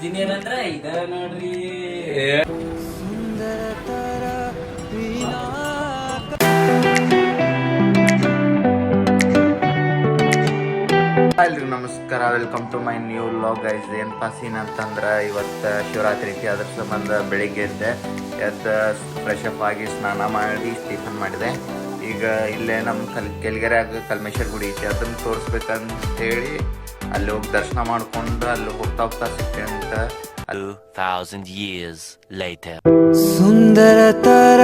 Engineer ಅಂದ್ರ ಇದ ನೋಡ್ರಿ. ಎಲ್ರಿಗೂ ನಮಸ್ಕಾರ, welcome to my new vlog guys. ಏನಪ್ಪಾ ಸೀನ್ ಅಂತಂದ್ರೆ ಇವತ್ತು ಶಿವರಾತ್ರಿ ಐತಿ. ಅದ್ರ ಸಂಬಂಧ ಬೆಳಿಗ್ಗೆ ಎದ್ದು ಫ್ರೆಶ್ ಅಪ್ ಆಗಿ ಸ್ನಾನ ಮಾಡಿ ಟಿಫನ್ ಮಾಡಿದೆ. ಈಗ ಇಲ್ಲೇ ನಮ್ಮ ಕೆಳಗೆರೆಯಾಗ ಕಲ್ಮೇಶ್ವರ ಗುಡಿ ಐತಿ, ಅದನ್ನು ತೋರಿಸ್ಬೇಕಂತ ಹೇಳಿ ಅಲ್ಲಿ ಹೋಗಿ ದರ್ಶನ ಮಾಡ್ಕೊಂಡು ಅಲ್ಲಿ ಹೋಗ್ತಾ ಸಿಗ್ತೆ ಅಂತ. 2000 years later. ಸುಂದರತರ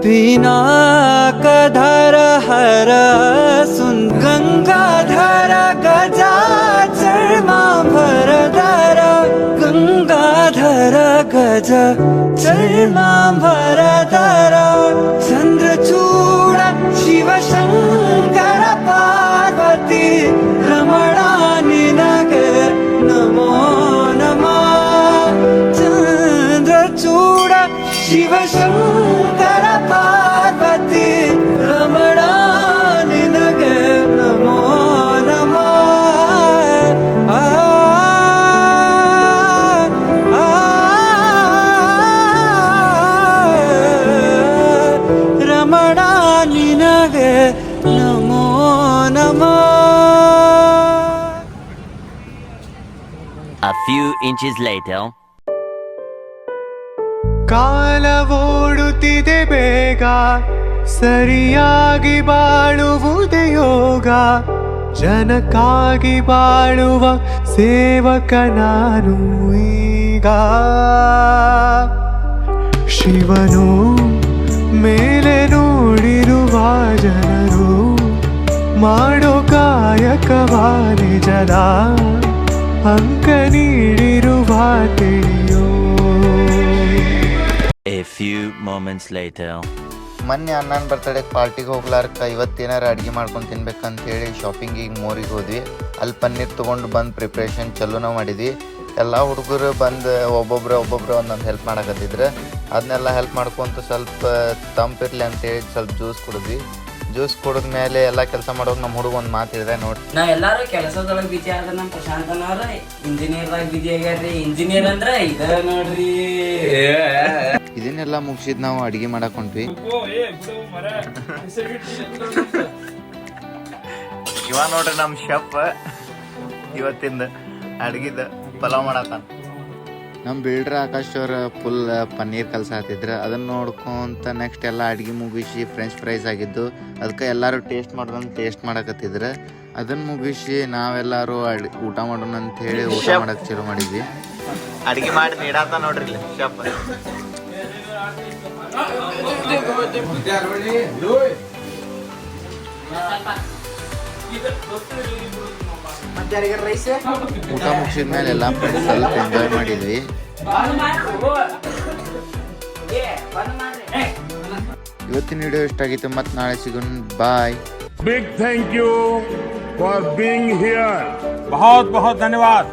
ಪಿನಾಕಧರ ಹರ ಗಂಗಾಧರ ಗಜಾ ಚರ್ಮಾಂಬರಧರ ಗಂಗಾಧರ ಗಜ ಚರ್ಮಾಂಬರಧರ ಚಂದ್ರಚೂಡ ಶಿವಶಂಕರ ಪಾರ್ವತಿ ರಮಣ ನಿನಗೆ ನಮೋ ನಮಃ. ಚಂದ್ರಚೂಡ ಶಿವಶಂಕರ ಪಾರ್ವತಿ ರಮಣ ನಿನಗೆ ನಮೋ ನಮಃ. ರಮಣ ನಿನಗೆ ನಮೋ ನಮಃ. A few inches later. ಕಾಲವೋಡುತ್ತಿದೆ ಬೇಗ, ಸರಿಯಾಗಿ ಬಾಳುವುದೇ ಯೋಗ. ಜನಕ್ಕಾಗಿ ಬಾಳುವ ಸೇವಕ ನಾನು ಈಗ. ಶಿವನು ಮೇಲೆ ನೋಡಿರುವ ಜನರು ಮಾಡೋ ಕಾಯಕವ ನಿಜದ ಅಂಕ ನೀಡಿರುವ ತಿಳಿಯೋ. A few moments later. ಮೊನ್ನೆ ಅಣ್ಣನ ಬರ್ತಡೇಗೆ ಪಾರ್ಟಿಗೆ ಹೋಗ್ಲಾರ್ಕ ಇವತ್ತೇನಾರು ಅಡುಗೆ ಮಾಡ್ಕೊಂಡು ತಿನ್ಬೇಕಂತೇಳಿ ಶಾಪಿಂಗಿಗೆ ಮೋರಿಗೆ ಹೋದ್ವಿ. ಅಲ್ಲಿ ಪನ್ನೀರ್ ತೊಗೊಂಡು ಬಂದು ಪ್ರಿಪ್ರೇಷನ್ ಚಲೋನ ಮಾಡಿದ್ವಿ. ಎಲ್ಲ ಹುಡುಗರು ಬಂದು ಒಬ್ಬೊಬ್ರು ಒಂದೊಂದು ಹೆಲ್ಪ್ ಮಾಡಕತ್ತಿದ್ರು. ಅದನ್ನೆಲ್ಲ ಹೆಲ್ಪ್ ಮಾಡ್ಕೊಂತ ಸ್ವಲ್ಪ ತಂಪಿರ್ಲಿ ಅಂತೇಳಿ ಸ್ವಲ್ಪ ಜ್ಯೂಸ್ ಕುಡಿದ್ವಿ. ಜ್ಯೂಸ್ ಕುಡಿದ ಮೇಲೆ ಎಲ್ಲ ಕೆಲಸ ಮಾಡೋಕೆ ನಮ್ಮ ಹುಡುಗ ಒಂದು ಮಾತು ಹೇಳಿದೆ ನೋಡಿ. ನಾವೆಲ್ಲರೂ ಕೆಲಸದೊಳಗೆ ಬಿಜಿ ಆದ ನಮ್ಮ ಪ್ರಶಾಂತನವ್ರ ಇಂಜಿನಿಯರ್ದಾಗ ಬಿಜಿ ಆಗ್ಯಾರ್ರಿ. ಇಂಜಿನಿಯರ್ ಅಂದ್ರ ಇದ ನೋಡ್ರಿ. ಇದನ್ನೆಲ್ಲ ಮುಗಿಸಿದ್ ನಾವು ಅಡಿಗೆ ಮಾಡಕ್ ಹೊಂಟ್ವಿ. ಇವ ನೋಡ್ರಿ ನಮ್ ಶೆಫ್ ಇವತ್ತಿಂದ ಅಡ್ಗಿದ ಪಲಾವ್ ಮಾಡಕ. ನಮ್ ಬಿಲ್ಡ್ರ ಆಕಾಶ್ ಅವ್ರ ಫುಲ್ ಪನ್ನೀರ್ ಕಲ್ಸಾತಿದ್ರ. ಅದನ್ನ ನೋಡ್ಕೊಂತ ನೆಕ್ಸ್ಟ್ ಎಲ್ಲ ಅಡ್ಗೆ ಮುಗಿಸಿ ಫ್ರೆಂಚ್ ಫ್ರೈಸ್ ಆಗಿದ್ದು, ಅದಕ್ಕೆ ಎಲ್ಲಾರು ಟೇಸ್ಟ್ ಮಾಡೋದಂತ ಟೇಸ್ಟ್ ಮಾಡಕತ್ತಿದ್ರ. ಅದನ್ನ ಮುಗಿಸಿ ನಾವೆಲ್ಲರೂ ಊಟ ಮಾಡೋಣ ಅಂತ ಹೇಳಿ ಊಟ ಮಾಡಕ್ ಚಲೋ ಮಾಡಿದ್ವಿ. ಅಡ್ಗೆ ಮಾಡಿ ನೀಡಾತ ನೋಡ್ರಿ ಶೆಫ್. ಊಟ ಮುಗಿಸಿದ್ಮೇಲೆ ಎಲ್ಲ ಫ್ರೆಂಡ್ಸ್ ಸ್ವಲ್ಪ ಎಂಜಾಯ್ ಮಾಡಿದ್ವಿ. ಇವತ್ತಿನ ವಿಡಿಯೋ ಇಷ್ಟ ಆಗಿತ್ತು. ಮತ್ತೆ ನಾಳೆ ಸಿಗೋಣ. Bye. Big thank you for being here. बहुत बहुत धन्यवाद.